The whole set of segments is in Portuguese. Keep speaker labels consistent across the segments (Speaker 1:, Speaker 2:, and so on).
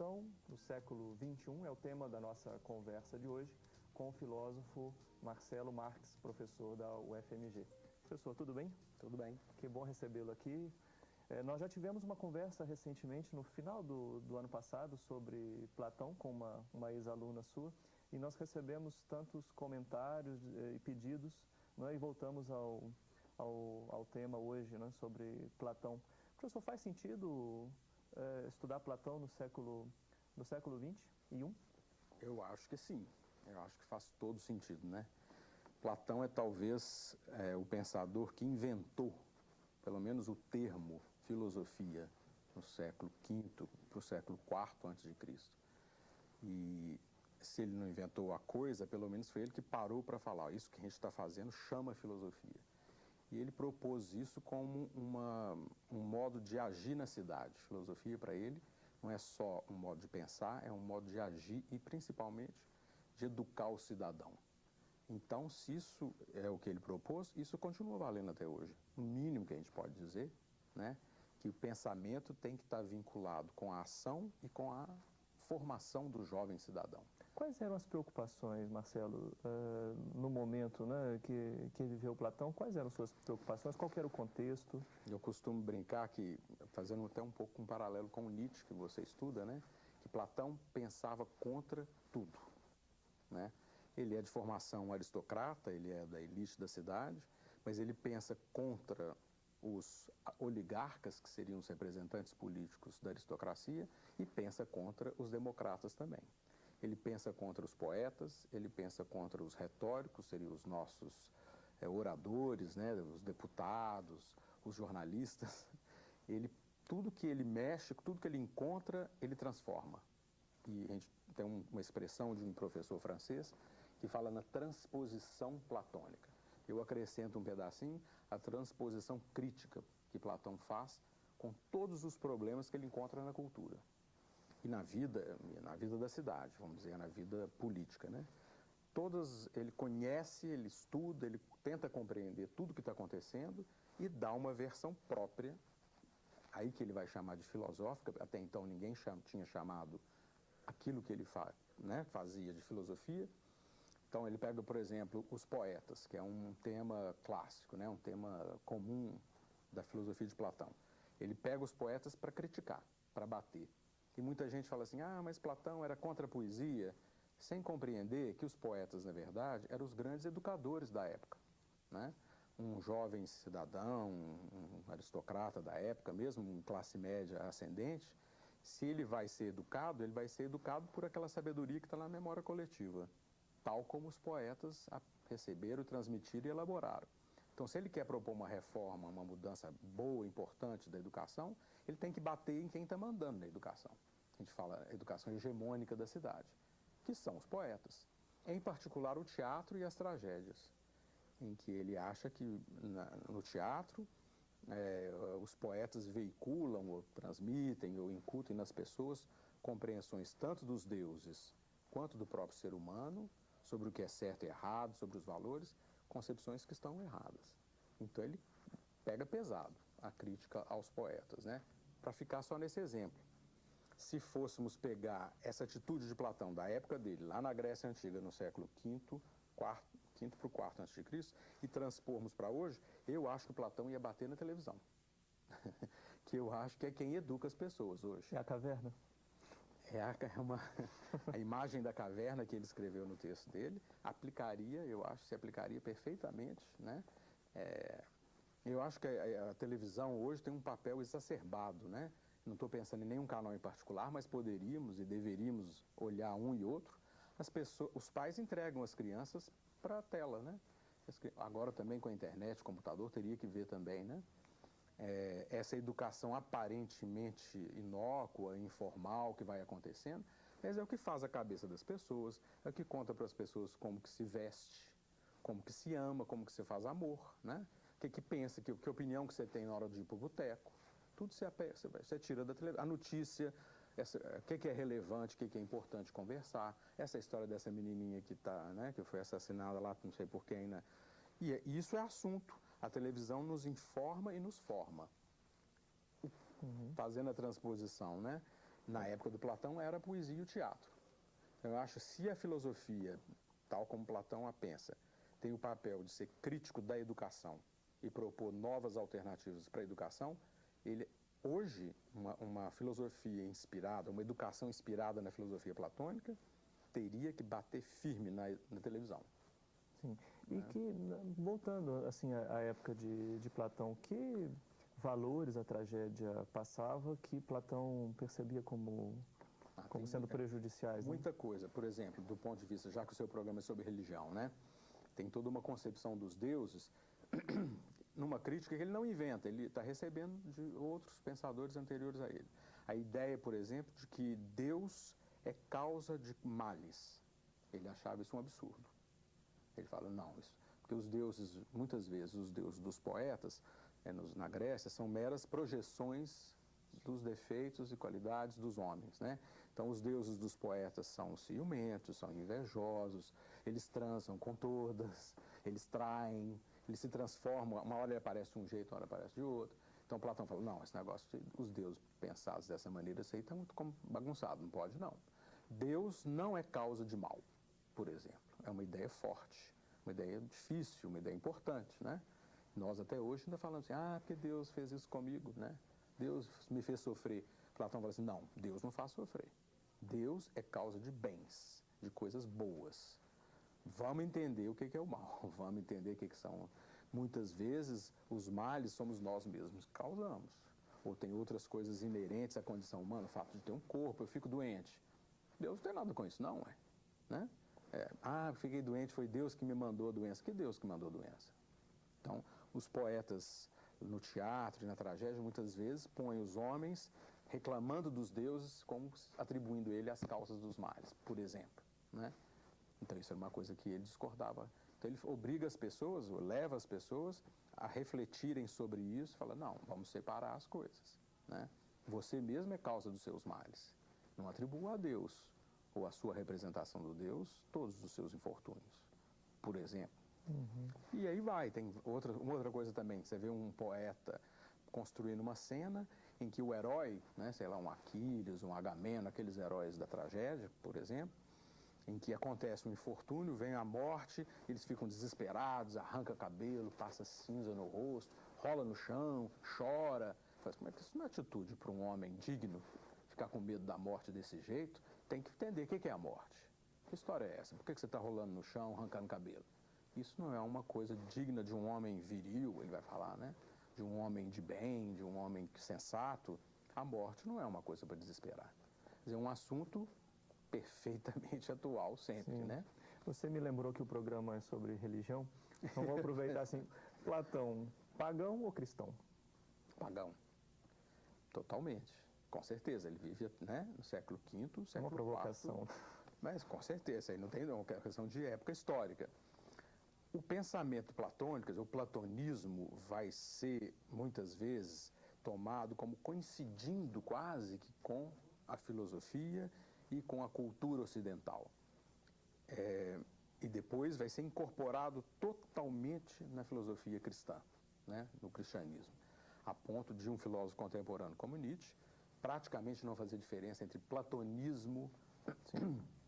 Speaker 1: Platão no século XXI é o tema da nossa conversa de hoje com o filósofo Marcelo Marx, professor da UFMG. Professor, tudo bem?
Speaker 2: Tudo bem.
Speaker 1: Que bom recebê-lo aqui. Nós já tivemos uma conversa recentemente, no final do ano passado, sobre Platão, com uma ex-aluna sua, e nós recebemos tantos comentários e pedidos, e voltamos ao tema hoje, sobre Platão. Professor, faz sentido estudar Platão no século XXI?
Speaker 2: Eu acho que sim. Eu acho que faz todo sentido, né? Platão é talvez o pensador que inventou, pelo menos o termo filosofia, no século V para o século IV a.C. E se ele não inventou a coisa, pelo menos foi ele que parou para falar, isso que a gente está fazendo chama filosofia. E ele propôs isso como um modo de agir na cidade. Filosofia, para ele, não é só um modo de pensar, é um modo de agir e, principalmente, de educar o cidadão. Então, se isso é o que ele propôs, isso continua valendo até hoje. O mínimo que a gente pode dizer, né, que o pensamento tem que estar vinculado com a ação e com a formação do jovem cidadão.
Speaker 1: Quais eram as preocupações, Marcelo, no momento que viveu Platão? Quais eram suas preocupações? Qual que era o contexto?
Speaker 2: Eu costumo brincar que, fazendo até um pouco um paralelo com o Nietzsche, que você estuda, né, que Platão pensava contra tudo, né? Ele é de formação aristocrata, ele é da elite da cidade, mas ele pensa contra os oligarcas, que seriam os representantes políticos da aristocracia, e pensa contra os democratas também. Ele pensa contra os poetas, ele pensa contra os retóricos, seriam os nossos oradores, né, os deputados, os jornalistas. Tudo que ele mexe, tudo que ele encontra, ele transforma. E a gente tem uma expressão de um professor francês que fala na transposição platônica. Eu acrescento um pedacinho, a transposição crítica que Platão faz com todos os problemas que ele encontra na cultura. E na vida da cidade, vamos dizer, na vida política, né? Ele conhece, ele estuda, ele tenta compreender tudo o que está acontecendo e dá uma versão própria, aí que ele vai chamar de filosófica, até então ninguém tinha chamado aquilo que ele fazia de filosofia. Então ele pega, por exemplo, os poetas, que é um tema clássico, né? Um tema comum da filosofia de Platão. Ele pega os poetas para criticar, para bater. E muita gente fala assim, mas Platão era contra a poesia, sem compreender que os poetas, na verdade, eram os grandes educadores da época, né? Um jovem cidadão, um aristocrata da época, mesmo em classe média ascendente, se ele vai ser educado, ele vai ser educado por aquela sabedoria que está na memória coletiva, tal como os poetas receberam, transmitiram e elaboraram. Então, se ele quer propor uma reforma, uma mudança boa, importante da educação, ele tem que bater em quem está mandando na educação. A gente fala educação hegemônica da cidade, que são os poetas. Em particular, o teatro e as tragédias, em que ele acha que no teatro os poetas veiculam ou transmitem ou incutem nas pessoas compreensões tanto dos deuses quanto do próprio ser humano, sobre o que é certo e errado, sobre os valores, concepções que estão erradas. Então ele pega pesado a crítica aos poetas, né? Para ficar só nesse exemplo. Se fôssemos pegar essa atitude de Platão da época dele, lá na Grécia Antiga, no século V para o IV a.C., e transpormos para hoje, eu acho que Platão ia bater na televisão. Que eu acho que é quem educa as pessoas hoje.
Speaker 1: É a caverna?
Speaker 2: A imagem da caverna que ele escreveu no texto dele, eu acho que se aplicaria perfeitamente, né? Eu acho que a televisão hoje tem um papel exacerbado, né? Não estou pensando em nenhum canal em particular, mas poderíamos e deveríamos olhar um e outro. Os pais entregam as crianças para a tela, né? Agora também com a internet, computador, teria que ver também, né? Essa educação aparentemente inócua, informal que vai acontecendo, mas é o que faz a cabeça das pessoas, é o que conta para as pessoas como que se veste, como que se ama, como que se faz amor, né? O que pensa, que opinião que você tem na hora de ir para o boteco. Tudo você tira da televisão. A notícia, o que é relevante, o que é importante conversar. Essa história dessa menininha que que foi assassinada lá, não sei por quem, né? E isso é assunto. A televisão nos informa e nos forma. Fazendo a transposição, né? Na época do Platão era a poesia e o teatro. Então, eu acho que se a filosofia, tal como Platão a pensa, tem o papel de ser crítico da educação e propor novas alternativas para a educação, hoje, uma filosofia inspirada, uma educação inspirada na filosofia platônica, teria que bater firme na televisão.
Speaker 1: Sim. E que, voltando assim, à época de Platão, que valores a tragédia passava que Platão percebia como sendo prejudiciais?
Speaker 2: Muita
Speaker 1: né?
Speaker 2: coisa. Por exemplo, do ponto de vista, já que o seu programa é sobre religião, né? Tem toda uma concepção dos deuses, numa crítica que ele não inventa, ele está recebendo de outros pensadores anteriores a ele. A ideia, por exemplo, de que Deus é causa de males. Ele achava isso um absurdo. Ele fala, não, porque os deuses, muitas vezes, os deuses dos poetas, na Grécia, são meras projeções dos defeitos e qualidades dos homens, né? Então, os deuses dos poetas são ciumentos, são invejosos, eles transam com todas, eles traem, eles se transformam, uma hora ele aparece de um jeito, uma hora aparece de outro. Então, Platão fala, não, esse negócio, os deuses pensados dessa maneira, isso aí está muito bagunçado, não pode não. Deus não é causa de mal, por exemplo. É uma ideia forte, uma ideia difícil, uma ideia importante, né? Nós até hoje ainda falamos assim, porque Deus fez isso comigo, né? Deus me fez sofrer. Platão fala assim, não, Deus não faz sofrer. Deus é causa de bens, de coisas boas. Vamos entender o que é o mal, vamos entender o que são. Muitas vezes, os males somos nós mesmos que causamos. Ou tem outras coisas inerentes à condição humana, o fato de ter um corpo, eu fico doente. Deus não tem nada com isso, não, né? Fiquei doente, foi Deus que me mandou a doença. Que Deus que mandou a doença? Então, os poetas no teatro e na tragédia, muitas vezes, põem os homens reclamando dos deuses como atribuindo ele as causas dos males, por exemplo, né? Então, isso era uma coisa que ele discordava. Então, ele obriga as pessoas, ou leva as pessoas a refletirem sobre isso, fala, não, vamos separar as coisas, né? Você mesmo é causa dos seus males. Não atribua a Deus, ou a sua representação do Deus, todos os seus infortúnios, por exemplo.
Speaker 1: Uhum.
Speaker 2: E aí vai, tem uma outra coisa também, você vê um poeta construindo uma cena em que o herói, né, sei lá, um Aquiles, um Agamemnon, aqueles heróis da tragédia, por exemplo, em que acontece um infortúnio, vem a morte, eles ficam desesperados, arranca cabelo, passa cinza no rosto, rola no chão, chora. Faz, como é que isso não é atitude para um homem digno ficar com medo da morte desse jeito? Tem que entender o que é a morte. Que história é essa? Por que você está rolando no chão, arrancando cabelo? Isso não é uma coisa digna de um homem viril, ele vai falar, né? De um homem de bem, de um homem sensato. A morte não é uma coisa para desesperar. Quer dizer, é um assunto perfeitamente atual sempre,
Speaker 1: Sim.
Speaker 2: né?
Speaker 1: Você me lembrou que o programa é sobre religião, então vou aproveitar assim, Platão, pagão ou cristão?
Speaker 2: Pagão. Totalmente. Com certeza, ele vive, né, no século V, século IV.
Speaker 1: Uma provocação.
Speaker 2: Mas com certeza, aí não tem não, é questão de época histórica. O pensamento platônico, o platonismo, vai ser, muitas vezes, tomado como coincidindo quase que com a filosofia e com a cultura ocidental. E depois vai ser incorporado totalmente na filosofia cristã, né, no cristianismo, a ponto de um filósofo contemporâneo como Nietzsche praticamente não fazer diferença entre platonismo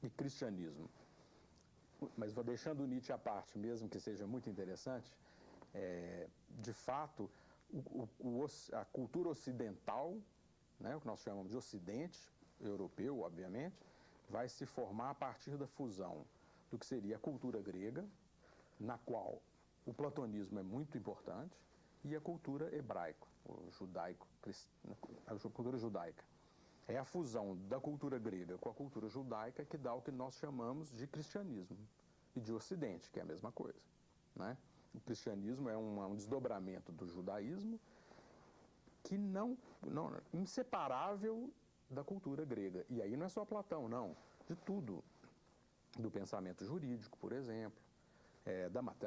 Speaker 2: e cristianismo. Mas vou deixando o Nietzsche à parte, mesmo que seja muito interessante, de fato, a cultura ocidental, né, o que nós chamamos de ocidente, europeu, obviamente, vai se formar a partir da fusão do que seria a cultura grega, na qual o platonismo é muito importante, e a cultura hebraica, a cultura judaica. É a fusão da cultura grega com a cultura judaica que dá o que nós chamamos de cristianismo e de ocidente, que é a mesma coisa, né? O cristianismo é um desdobramento do judaísmo que não inseparável da cultura grega. E aí não é só Platão, não. De tudo. Do pensamento jurídico, por exemplo,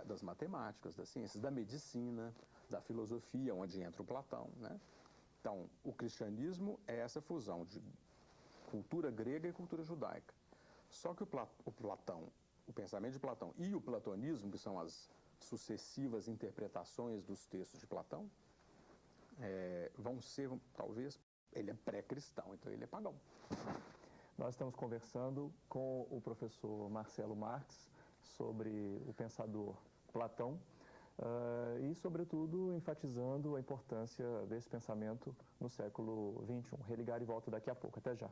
Speaker 2: das matemáticas, das ciências, da medicina, da filosofia, onde entra o Platão, né? Então, o cristianismo é essa fusão de cultura grega e cultura judaica. Só que o pensamento de Platão e o platonismo, que são as sucessivas interpretações dos textos de Platão, vão ser, talvez, ele é pré-cristão, então ele é pagão.
Speaker 1: Nós estamos conversando com o professor Marcelo Marx sobre o pensador Platão e, sobretudo, enfatizando a importância desse pensamento no século XXI. Religar e volta daqui a pouco. Até já.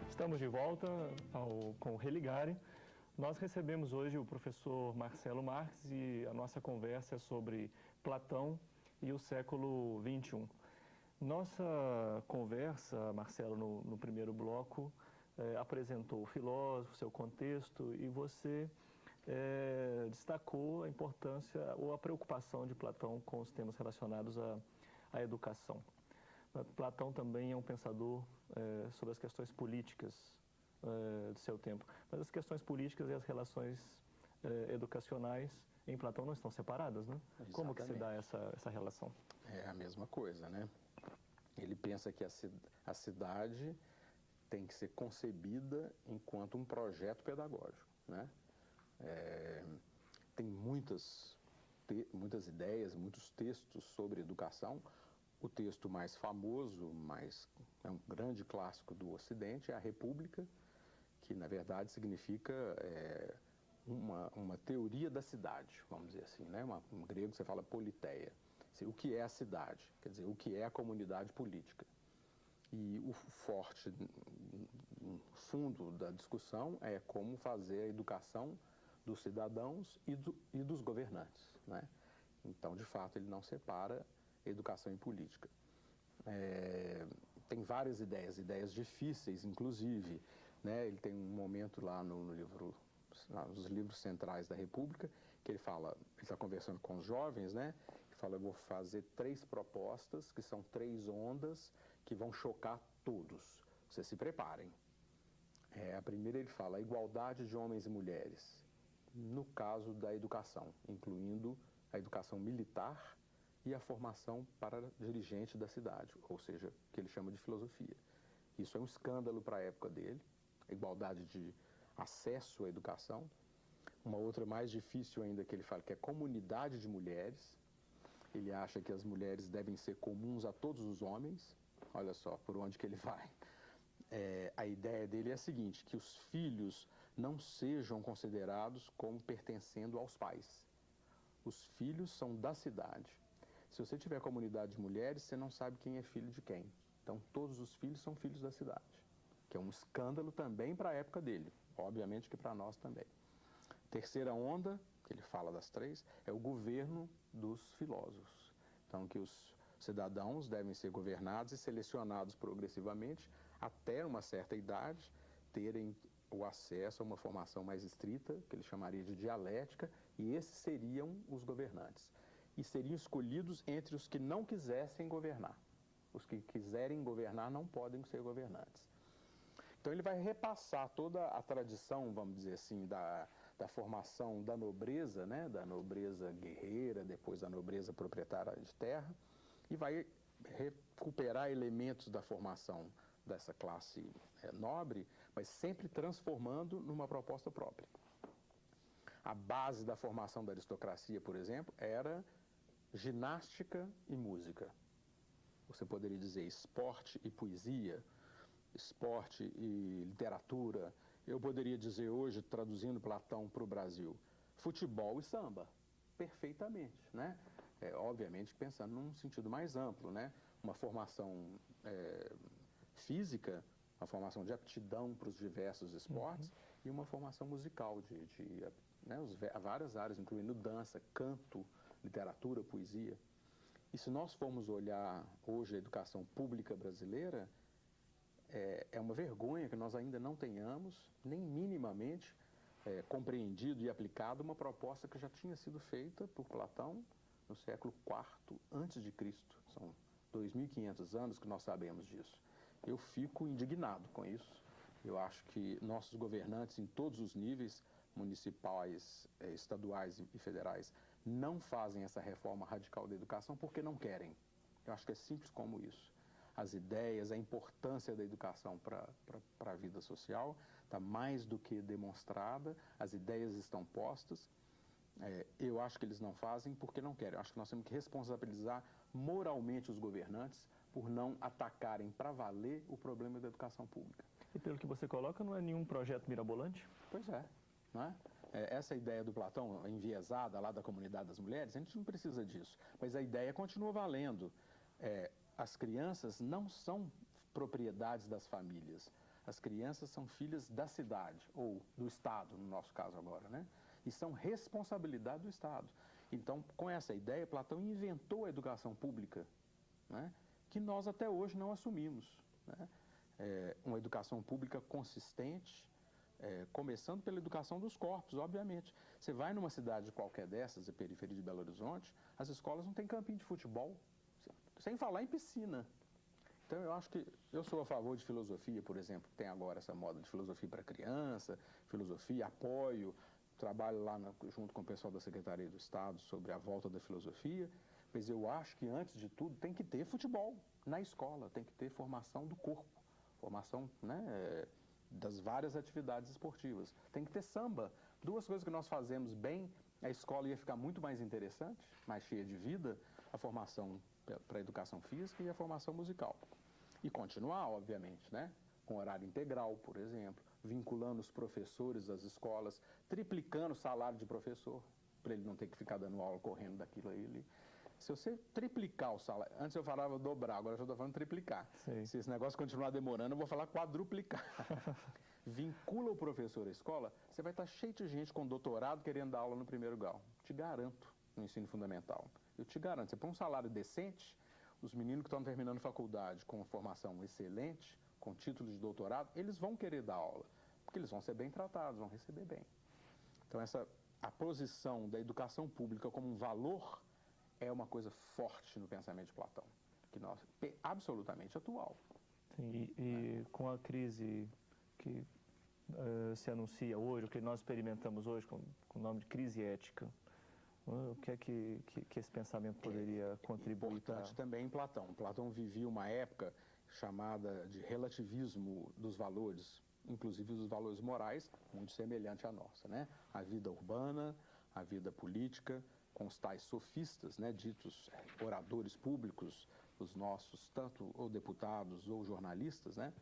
Speaker 1: Estamos de volta com o Religare. Nós recebemos hoje o professor Marcelo Marx e a nossa conversa é sobre Platão e o século XXI. Nossa conversa, Marcelo, no primeiro bloco, apresentou o filósofo, seu contexto, e você destacou a importância ou a preocupação de Platão com os temas relacionados à educação. Platão também é um pensador sobre as questões políticas do seu tempo. Mas as questões políticas e as relações educacionais em Platão não estão separadas, né?
Speaker 2: Exatamente.
Speaker 1: Como que se dá essa relação?
Speaker 2: É a mesma coisa, né? Ele pensa que a cidade tem que ser concebida enquanto um projeto pedagógico, né? Tem muitas ideias, muitos textos sobre educação. O texto mais famoso, é um grande clássico do Ocidente, é a República, que na verdade significa uma teoria da cidade, vamos dizer assim, né? Em grego você fala politeia. O que é a cidade? Quer dizer, o que é a comunidade política? E o forte, no fundo da discussão, é como fazer a educação dos cidadãos e dos governantes, né? Então, de fato, ele não separa educação e política. Tem várias ideias difíceis, inclusive, né? Ele tem um momento lá nos livros centrais da República, que ele está conversando com os jovens, né? Ele fala, eu vou fazer 3 propostas, que são 3 ondas, que vão chocar todos. Vocês se preparem. A primeira ele fala, a igualdade de homens e mulheres, no caso da educação, incluindo a educação militar e a formação para dirigente da cidade, ou seja, o que ele chama de filosofia. Isso é um escândalo para a época dele, a igualdade de acesso à educação. Uma outra mais difícil ainda que ele fala, que é comunidade de mulheres. Ele acha que as mulheres devem ser comuns a todos os homens. Olha só por onde que ele vai. A ideia dele é a seguinte, que os filhos não sejam considerados como pertencendo aos pais. Os filhos são da cidade. Se você tiver comunidade de mulheres, você não sabe quem é filho de quem. Então, todos os filhos são filhos da cidade, que é um escândalo também para a época dele, obviamente que para nós também. Terceira onda, que ele fala das 3, é o governo dos filósofos. Então, que os cidadãos devem ser governados e selecionados progressivamente até uma certa idade, terem o acesso a uma formação mais estrita, que ele chamaria de dialética, e esses seriam os governantes. E seriam escolhidos entre os que não quisessem governar. Os que quiserem governar não podem ser governantes. Então ele vai repassar toda a tradição, vamos dizer assim, da formação da nobreza, né? Da nobreza guerreira, depois da nobreza proprietária de terra, e vai recuperar elementos da formação dessa classe nobre, mas sempre transformando numa proposta própria. A base da formação da aristocracia, por exemplo, era ginástica e música. Você poderia dizer esporte e poesia, esporte e literatura. Eu poderia dizer hoje, traduzindo Platão para o Brasil, futebol e samba, perfeitamente, né? Obviamente pensando num sentido mais amplo, né? Uma formação física, uma formação de aptidão para os diversos esportes e uma formação musical né, várias áreas, incluindo dança, canto, literatura, poesia. E se nós formos olhar hoje a educação pública brasileira, é uma vergonha que nós ainda não tenhamos, nem minimamente, compreendido e aplicado uma proposta que já tinha sido feita por Platão no século IV a.C. São 2.500 anos que nós sabemos disso. Eu fico indignado com isso. Eu acho que nossos governantes em todos os níveis, municipais, estaduais e federais, não fazem essa reforma radical da educação porque não querem. Eu acho que é simples como isso. As ideias, a importância da educação para a vida agenda social, está mais do que demonstrada, as ideias estão postas. Eu acho que eles não fazem porque não querem. Eu acho que nós temos que responsabilizar moralmente os governantes por não atacarem para valer o problema da educação pública.
Speaker 1: E pelo que você coloca, não é nenhum projeto mirabolante?
Speaker 2: Pois é, não é? Essa ideia do Platão enviesada lá da comunidade das mulheres, a gente não precisa disso. Mas a ideia continua valendo. As crianças não são propriedades das famílias. As crianças são filhas da cidade, ou do Estado, no nosso caso agora, né? E são responsabilidade do Estado. Então, com essa ideia, Platão inventou a educação pública, né? Que nós até hoje não assumimos, né? Uma educação pública consistente, começando pela educação dos corpos, obviamente. Você vai numa cidade qualquer dessas, a periferia de Belo Horizonte, as escolas não têm campinho de futebol, sem falar em piscina. Então, eu acho que eu sou a favor de filosofia, por exemplo, que tem agora essa moda de filosofia para criança, filosofia, apoio, trabalho lá junto com o pessoal da Secretaria do Estado sobre a volta da filosofia, mas eu acho que, antes de tudo, tem que ter futebol na escola, tem que ter formação do corpo, formação, né, das várias atividades esportivas. Tem que ter samba. Duas coisas que nós fazemos bem, a escola ia ficar muito mais interessante, mais cheia de vida, a formação para a educação física e a formação musical. E continuar, obviamente, né, com horário integral, por exemplo, vinculando os professores às escolas, triplicando o salário de professor, para ele não ter que ficar dando aula correndo daquilo aí. Se você triplicar o salário, antes eu falava dobrar, agora eu já estou falando triplicar.
Speaker 1: Sim.
Speaker 2: Se esse negócio continuar demorando, eu vou falar quadruplicar. Vincula o professor à escola, você vai estar cheio de gente com doutorado querendo dar aula no primeiro grau. Te garanto, no ensino fundamental. Eu te garanto, você põe um salário decente, os meninos que estão terminando faculdade com formação excelente, com título de doutorado, eles vão querer dar aula, porque eles vão ser bem tratados, vão receber bem. Então, a posição da educação pública como um valor é uma coisa forte no pensamento de Platão, que absolutamente atual.
Speaker 1: Sim, e com a crise que se anuncia hoje, o que nós experimentamos hoje com o nome de crise ética, o que é que esse pensamento poderia contribuir?
Speaker 2: Importante também em Platão. Platão vivia uma época chamada de relativismo dos valores, inclusive dos valores morais, muito semelhante à nossa, né? A vida urbana, a vida política, com os tais sofistas, né, ditos oradores públicos, os nossos, tanto ou deputados ou jornalistas, né?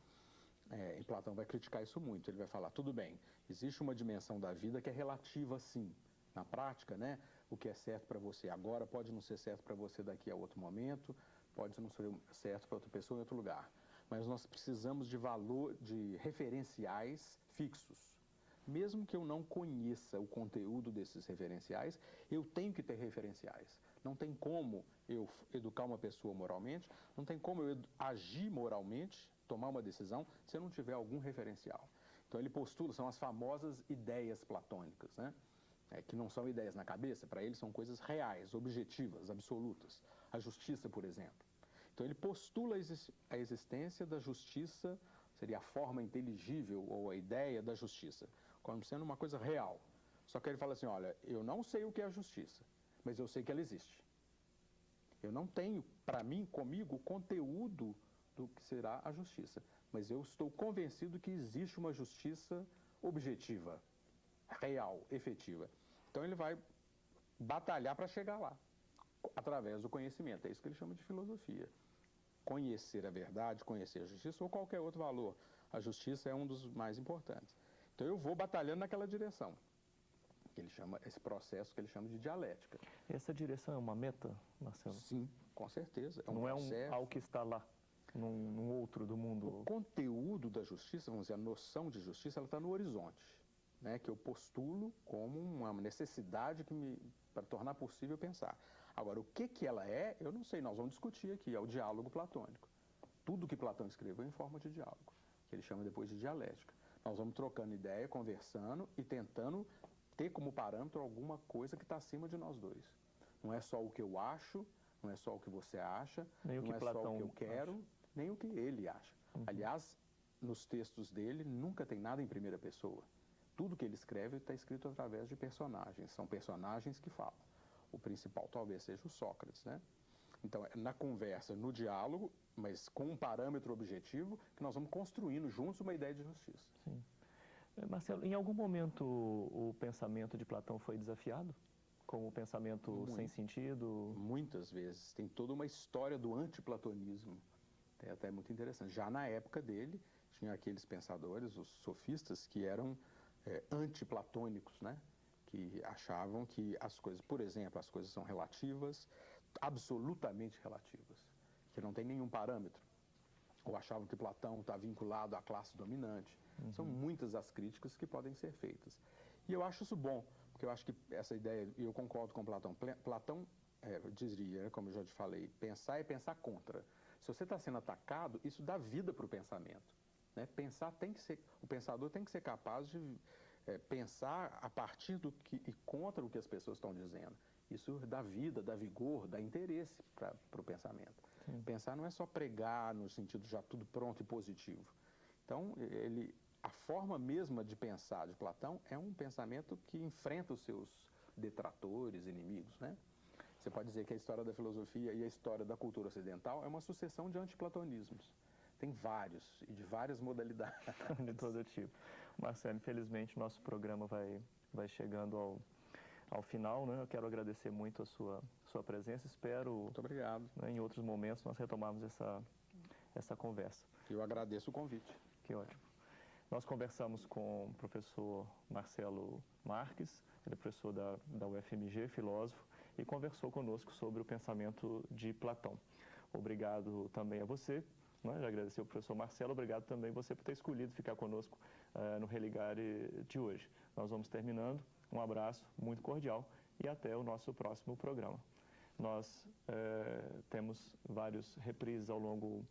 Speaker 2: E Platão vai criticar isso muito. Ele vai falar, tudo bem, existe uma dimensão da vida que é relativa, sim. Na prática, né, o que é certo para você agora pode não ser certo para você daqui a outro momento, pode não ser certo para outra pessoa em outro lugar. Mas nós precisamos de referenciais fixos. Mesmo que eu não conheça o conteúdo desses referenciais, eu tenho que ter referenciais. Não tem como eu educar uma pessoa moralmente, não tem como eu agir moralmente, tomar uma decisão, se eu não tiver algum referencial. Então ele postula, são as famosas ideias platônicas, né? Que não são ideias na cabeça, para ele são coisas reais, objetivas, absolutas. A justiça, por exemplo. Então ele postula a existência da justiça, seria a forma inteligível ou a ideia da justiça, como sendo uma coisa real. Só que ele fala assim, olha, eu não sei o que é a justiça, mas eu sei que ela existe. Eu não tenho, para mim, comigo, o conteúdo do que será a justiça, mas eu estou convencido que existe uma justiça objetiva, real, efetiva. Então ele vai batalhar para chegar lá, através do conhecimento. É isso que ele chama de filosofia. Conhecer a verdade, conhecer a justiça ou qualquer outro valor. A justiça é um dos mais importantes. Então eu vou batalhando naquela direção. Ele chama, esse processo que ele chama de dialética.
Speaker 1: Essa direção é uma meta, Marcelo?
Speaker 2: Sim, com certeza.
Speaker 1: Não processo. É algo que está lá, num outro do mundo?
Speaker 2: O conteúdo da justiça, vamos dizer, a noção de justiça, ela está no horizonte, né, que eu postulo como uma necessidade para tornar possível pensar. Agora, o que ela é, eu não sei, nós vamos discutir aqui, é o diálogo platônico. Tudo que Platão escreveu é em forma de diálogo, que ele chama depois de dialética. Nós vamos trocando ideia, conversando e tentando ter como parâmetro alguma coisa que está acima de nós dois. Não é só o que eu acho, não é só o que você acha,
Speaker 1: nem
Speaker 2: não é
Speaker 1: Platão
Speaker 2: só o que eu quero, acha. Nem o que ele acha. Aliás, nos textos dele nunca tem nada em primeira pessoa. Tudo que ele escreve está escrito através de personagens. São personagens que falam. O principal talvez seja o Sócrates, né? Então, na conversa, no diálogo, mas com um parâmetro objetivo que nós vamos construindo juntos uma ideia de justiça.
Speaker 1: Sim. Marcelo, em algum momento o pensamento de Platão foi desafiado? Como o pensamento sem sentido?
Speaker 2: Muitas vezes. Tem toda uma história do antiplatonismo. É até muito interessante. Já na época dele, tinha aqueles pensadores, os sofistas, que eram antiplatônicos, né? Que achavam que as coisas, por exemplo, as coisas são relativas, absolutamente relativas, que não tem nenhum parâmetro. Ou achavam que Platão está vinculado à classe dominante. São muitas as críticas que podem ser feitas. E eu acho isso bom, porque eu acho que essa ideia, e eu concordo com Platão, Platão dizia, como eu já te falei, pensar é pensar contra. Se você está sendo atacado, isso dá vida para o pensamento. Né? Pensar tem que ser, o pensador tem que ser capaz de pensar a partir do que e contra o que as pessoas estão dizendo. Isso dá vida, dá vigor, dá interesse para o pensamento. Sim. Pensar não é só pregar no sentido já tudo pronto e positivo. Então, a forma mesma de pensar de Platão é um pensamento que enfrenta os seus detratores, inimigos, né? Você pode dizer que a história da filosofia e a história da cultura ocidental é uma sucessão de antiplatonismos. Tem vários, e de várias modalidades.
Speaker 1: De todo tipo. Marcelo, infelizmente o nosso programa vai chegando ao final, né? Eu quero agradecer muito a sua presença. Espero,
Speaker 2: muito obrigado.
Speaker 1: Né, em outros momentos nós retomarmos essa conversa.
Speaker 2: Eu agradeço o convite.
Speaker 1: Que ótimo. Nós conversamos com o professor Marcelo Marques, ele é professor da UFMG, filósofo, e conversou conosco sobre o pensamento de Platão. Obrigado também a você, né? Já agradeci ao professor Marcelo, obrigado também você por ter escolhido ficar conosco no Religare de hoje. Nós vamos terminando, um abraço muito cordial e até o nosso próximo programa. Nós temos vários reprises ao longo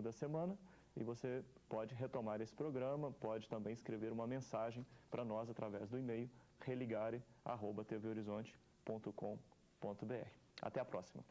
Speaker 1: da semana e você pode retomar esse programa, pode também escrever uma mensagem para nós através do e-mail religare@tvhorizonte.com.br. Até a próxima.